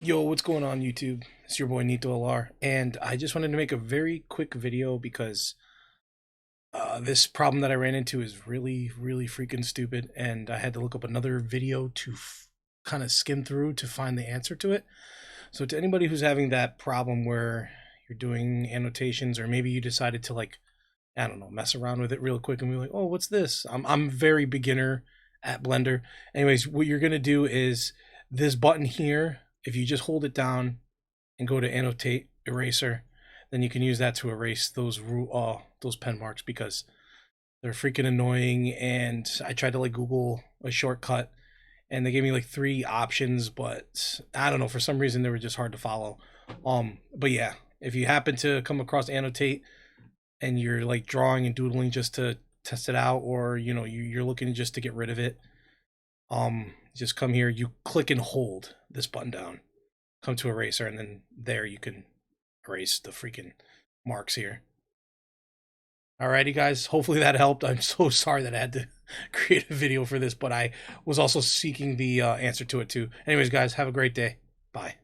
Yo, what's going on YouTube? It's your boy NitoLR, and I just wanted to make a very quick video because this problem that I ran into is really freaking stupid, and I had to look up another video to kind of skim through to find the answer to it. So to anybody who's having that problem where you're doing annotations, or maybe you decided to, like, I don't know, mess around with it real quick and be like, oh, what's this? I'm very beginner at Blender. Anyways, what you're gonna do is this button here. If you just hold it down and go to annotate eraser, then you can use that to erase those pen marks because they're freaking annoying. And I tried to, like, Google a shortcut, and they gave me like three options, but I don't know, for some reason they were just hard to follow. But yeah, if you happen to come across annotate and you're like drawing and doodling just to test it out, or you're looking just to get rid of it, just come here, you click and hold this button down, come to eraser, and then there you can erase the freaking marks here. Alrighty guys, hopefully that helped. I'm so sorry that I had to create a video for this, but I was also seeking the answer to it too. Anyways guys, have a great day. Bye.